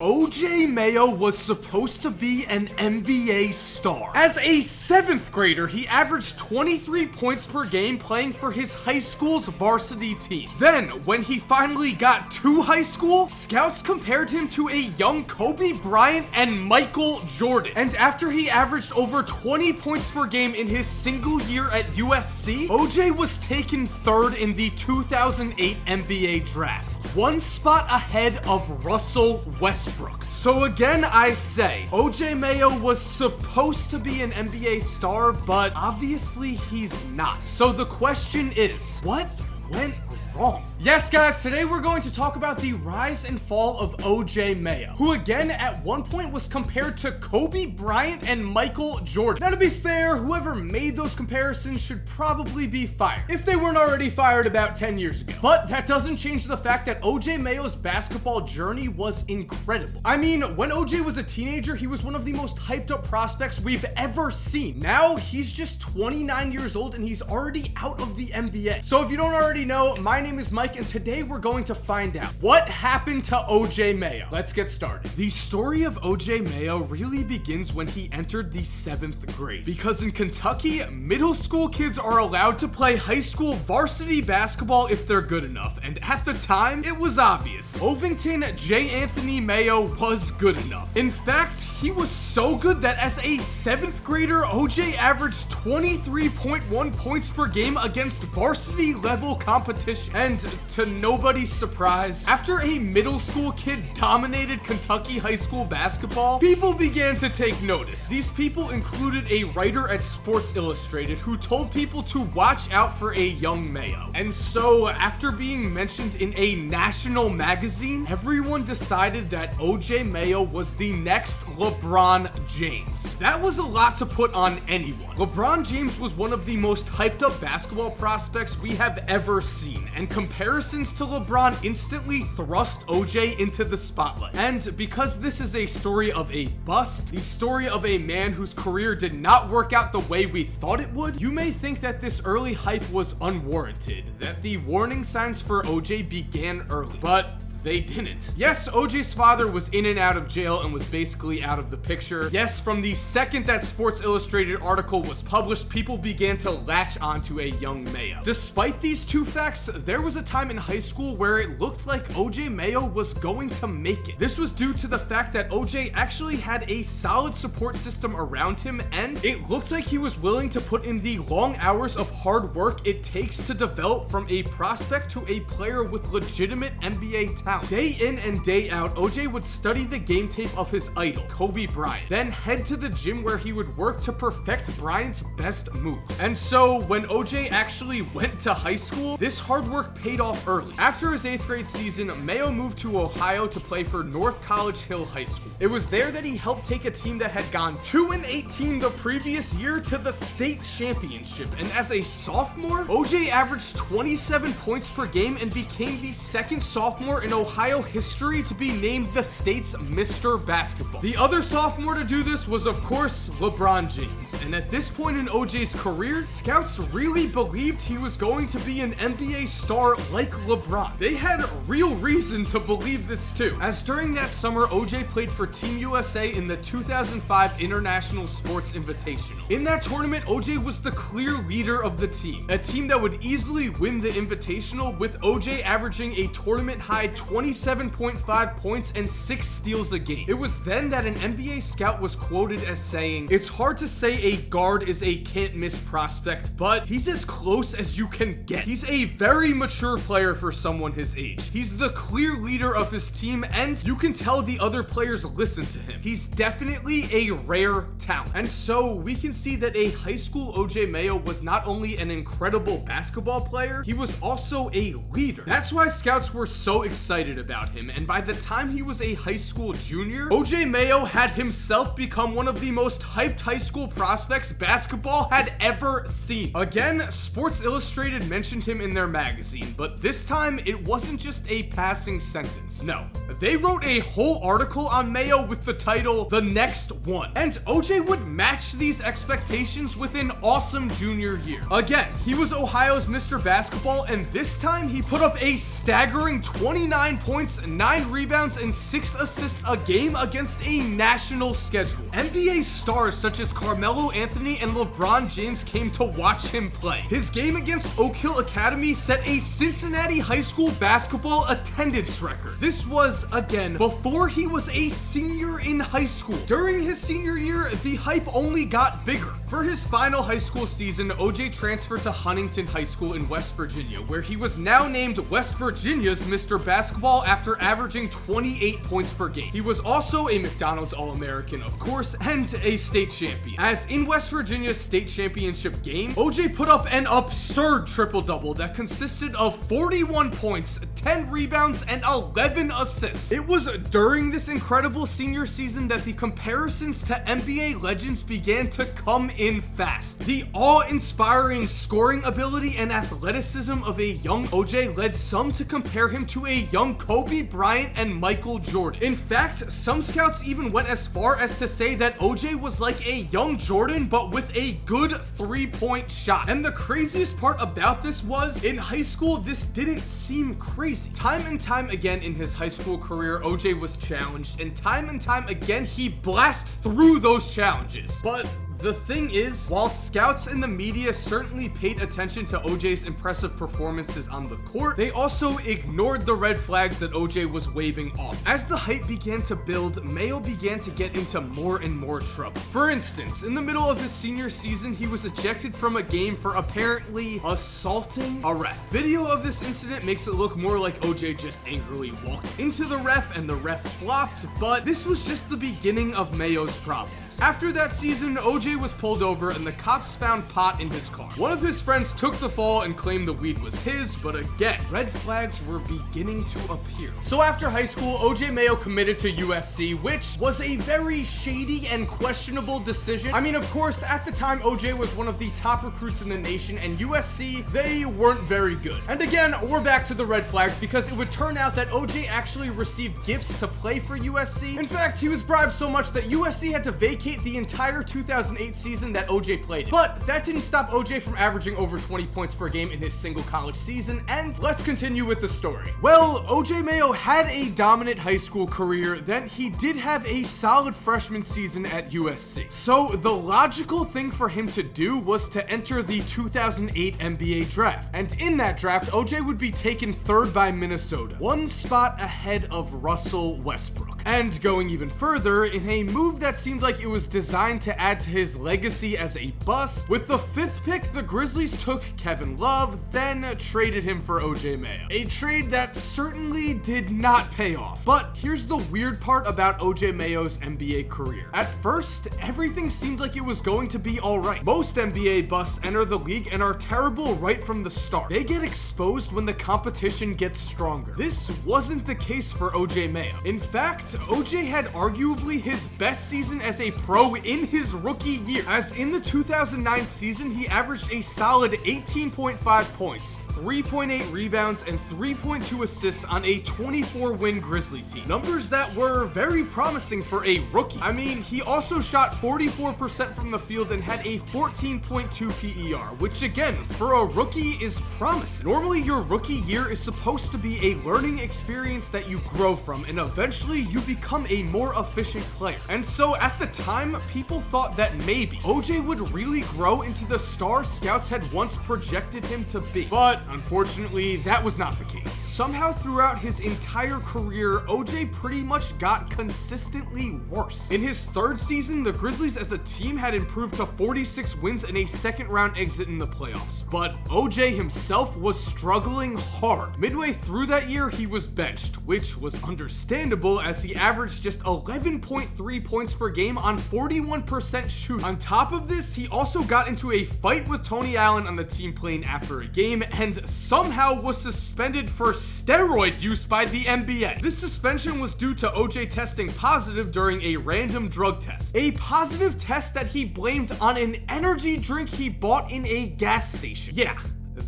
OJ Mayo was supposed to be an NBA star. As a 7th grader, he averaged 23 points per game playing for his high school's varsity team. Then, when he finally got to high school, scouts compared him to a young Kobe Bryant and Michael Jordan. And after he averaged over 20 points per game in his single year at USC, OJ was taken 3rd in the 2008 NBA draft, one spot ahead of Russell Westbrook. So again, I say, OJ Mayo was supposed to be an NBA star, but obviously he's not. So the question is, what went wrong? Yes, guys, today we're going to talk about the rise and fall of OJ Mayo, who again at one point was compared to Kobe Bryant and Michael Jordan. Now, to be fair, whoever made those comparisons should probably be fired, if they weren't already fired about 10 years ago. But that doesn't change the fact that OJ Mayo's basketball journey was incredible. I mean, when OJ was a teenager, he was one of the most hyped up prospects we've ever seen. Now, he's just 29 years old and he's already out of the NBA. So if you don't already know, my name is Mike, and today we're going to find out what happened to OJ Mayo. Let's get started. The story of OJ Mayo really begins when he entered the 7th grade. Because in Kentucky, middle school kids are allowed to play high school varsity basketball if they're good enough, and at the time, it was obvious. Ovington J. Anthony Mayo was good enough. In fact, he was so good that as a 7th grader, OJ averaged 23.1 points per game against varsity level competition. And to nobody's surprise, after a middle school kid dominated Kentucky high school basketball, people began to take notice. These people included a writer at Sports Illustrated who told people to watch out for a young Mayo. And so, after being mentioned in a national magazine, everyone decided that OJ Mayo was the next LeBron James. That was a lot to put on anyone. LeBron James was one of the most hyped up basketball prospects we have ever seen, and comparisons to LeBron instantly thrust OJ into the spotlight. And because this is a story of a bust, the story of a man whose career did not work out the way we thought it would, you may think that this early hype was unwarranted, that the warning signs for OJ began early, but they didn't. Yes, OJ's father was in and out of jail and was basically out of the picture. Yes, from the second that Sports Illustrated article was published, people began to latch onto a young Mayo. Despite these two facts, there was a time in high school where it looked like OJ Mayo was going to make it. This was due to the fact that OJ actually had a solid support system around him, and it looked like he was willing to put in the long hours of hard work it takes to develop from a prospect to a player with legitimate NBA talent. Day in and day out, OJ would study the game tape of his idol, Kobe Bryant, then head to the gym where he would work to perfect Bryant's best moves. And so, when OJ actually went to high school, this hard work paid off early. After his 8th grade season, Mayo moved to Ohio to play for North College Hill High School. It was there that he helped take a team that had gone 2-18 the previous year to the state championship. And as a sophomore, OJ averaged 27 points per game and became the 2nd sophomore in Ohio history to be named the state's Mr. Basketball. The other sophomore to do this was, of course, LeBron James. And at this point in OJ's career, scouts really believed he was going to be an NBA star like LeBron. They had real reason to believe this too, as during that summer, OJ played for Team USA in the 2005 International Sports Invitational. In that tournament, OJ was the clear leader of the team, a team that would easily win the Invitational, with OJ averaging a tournament high 27.5 points and 6 steals a game. It was then that an NBA scout was quoted as saying, "It's hard to say a guard is a can't-miss prospect, but he's as close as you can get. He's a very mature player for someone his age. He's the clear leader of his team, and you can tell the other players listen to him. He's definitely a rare talent." And so we can see that a high school OJ Mayo was not only an incredible basketball player, he was also a leader. That's why scouts were so excited about him, and by the time he was a high school junior, OJ Mayo had himself become one of the most hyped high school prospects basketball had ever seen. Again, Sports Illustrated mentioned him in their magazine, but this time it wasn't just a passing sentence. No, they wrote a whole article on Mayo with the title, "The Next One." And OJ would match these expectations with an awesome junior year. Again, he was Ohio's Mr. Basketball, and this time he put up a staggering 29 29 points, 9 rebounds, and 6 assists a game against a national schedule. NBA stars such as Carmelo Anthony and LeBron James came to watch him play. His game against Oak Hill Academy set a Cincinnati high school basketball attendance record. This was, again, before he was a senior in high school. During his senior year, the hype only got bigger. For his final high school season, OJ transferred to Huntington High School in West Virginia, where he was now named West Virginia's Mr. Basketball after averaging 28 points per game. He was also a McDonald's All-American, of course, and a state champion. As in West Virginia's state championship game, OJ put up an absurd triple-double that consisted of 41 points, 10 rebounds, and 11 assists. It was during this incredible senior season that the comparisons to NBA legends began to come in fast. The awe-inspiring scoring ability and athleticism of a young OJ led some to compare him to a young Kobe Bryant and Michael Jordan. In fact, some scouts even went as far as to say that OJ was like a young Jordan but with a good three-point shot. And the craziest part about this was, in high school, this didn't seem crazy. Time and time again in his high school career, OJ was challenged, and time again he blasted through those challenges. But the thing is, while scouts and the media certainly paid attention to OJ's impressive performances on the court, they also ignored the red flags that OJ was waving off. As the hype began to build, Mayo began to get into more and more trouble. For instance, in the middle of his senior season, he was ejected from a game for apparently assaulting a ref. Video of this incident makes it look more like OJ just angrily walked into the ref and the ref flopped, but this was just the beginning of Mayo's problems. After that season, OJ was pulled over and the cops found pot in his car. One of his friends took the fall and claimed the weed was his, but again, red flags were beginning to appear. So after high school, OJ Mayo committed to USC, which was a very shady and questionable decision. I mean, of course, at the time, OJ was one of the top recruits in the nation, and USC, they weren't very good. And again, we're back to the red flags because it would turn out that OJ actually received gifts to play for USC. In fact, he was bribed so much that USC had to vacate the entire 2008 season that OJ played in. But that didn't stop OJ from averaging over 20 points per game in his single college season, and let's continue with the story. Well, OJ Mayo had a dominant high school career, then he did have a solid freshman season at USC. So the logical thing for him to do was to enter the 2008 NBA draft. And in that draft, OJ would be taken third by Minnesota, one spot ahead of Russell Westbrook. And going even further, in a move that seemed like it was designed to add to his legacy as a bust, with the 5th pick, the Grizzlies took Kevin Love, then traded him for OJ Mayo. A trade that certainly did not pay off. But here's the weird part about OJ Mayo's NBA career. At first, everything seemed like it was going to be alright. Most NBA busts enter the league and are terrible right from the start. They get exposed when the competition gets stronger. This wasn't the case for OJ Mayo. In fact, OJ had arguably his best season as a pro in his rookie year, as in the 2009 season, he averaged a solid 18.5 points, 3.8 rebounds, and 3.2 assists on a 24-win Grizzly team. Numbers that were very promising for a rookie. I mean, he also shot 44% from the field and had a 14.2 PER, which again, for a rookie is promising. Normally, your rookie year is supposed to be a learning experience that you grow from, and eventually you become a more efficient player. And so at the time, people thought that maybe OJ would really grow into the star scouts had once projected him to be. But unfortunately, that was not the case. Somehow throughout his entire career, OJ pretty much got consistently worse. In his 3rd season, the Grizzlies as a team had improved to 46 wins and a 2nd round exit in the playoffs. But OJ himself was struggling hard. Midway through that year, he was benched, which was understandable as he averaged just 11.3 points per game on 41% shooting. On top of this, he also got into a fight with Tony Allen on the team plane after a game and somehow was suspended for steroid use by the NBA. This suspension was due to OJ testing positive during a random drug test. A positive test that he blamed on an energy drink he bought in a gas station. Yeah,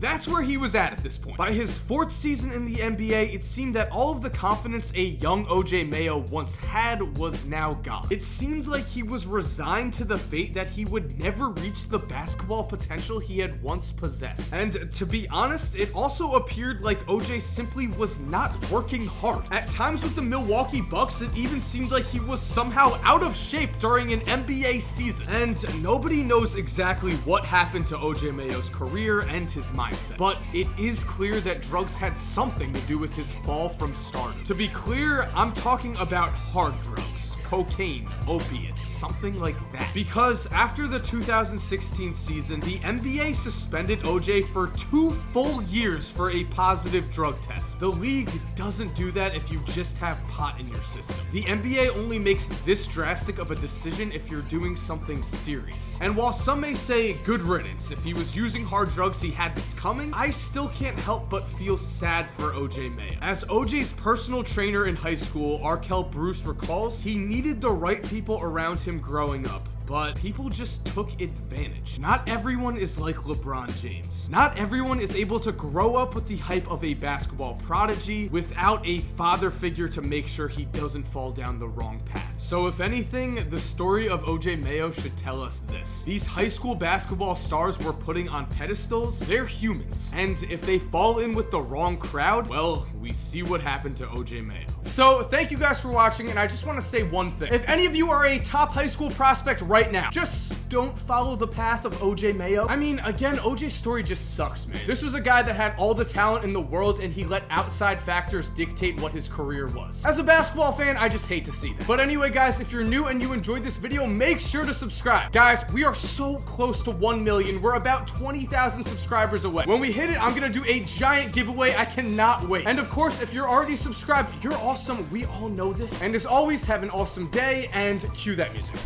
That's where he was at this point. By his 4th season in the NBA, it seemed that all of the confidence a young OJ Mayo once had was now gone. It seemed like he was resigned to the fate that he would never reach the basketball potential he had once possessed. And to be honest, it also appeared like OJ simply was not working hard. At times with the Milwaukee Bucks, it even seemed like he was somehow out of shape during an NBA season. And nobody knows exactly what happened to OJ Mayo's career and his mindset. But it is clear that drugs had something to do with his fall from stardom. To be clear, I'm talking about hard drugs. Cocaine, opiates, something like that. Because after the 2016 season, the NBA suspended OJ for 2 full years for a positive drug test. The league doesn't do that if you just have pot in your system. The NBA only makes this drastic of a decision if you're doing something serious. And while some may say good riddance, if he was using hard drugs he had this coming, I still can't help but feel sad for OJ Mayo. As OJ's personal trainer in high school, Arkell Bruce, recalls, he needed the right people around him growing up, but people just took advantage. Not everyone is like LeBron James. Not everyone is able to grow up with the hype of a basketball prodigy without a father figure to make sure he doesn't fall down the wrong path. So if anything, the story of OJ Mayo should tell us this. These high school basketball stars we're putting on pedestals, they're humans. And if they fall in with the wrong crowd, well, we see what happened to OJ Mayo. So thank you guys for watching, and I just want to say one thing. If any of you are a top high school prospect right now, just don't follow the path of OJ Mayo. I mean, again, OJ's story just sucks, man. This was a guy that had all the talent in the world, and he let outside factors dictate what his career was. As a basketball fan, I just hate to see that. But anyway, guys, if you're new and you enjoyed this video, make sure to subscribe. Guys, we are so close to 1 million. We're about 20,000 subscribers away. When we hit it, I'm gonna do a giant giveaway. I cannot wait. And of course, if you're already subscribed, you're awesome. We all know this. And as always, have an awesome day, and cue that music.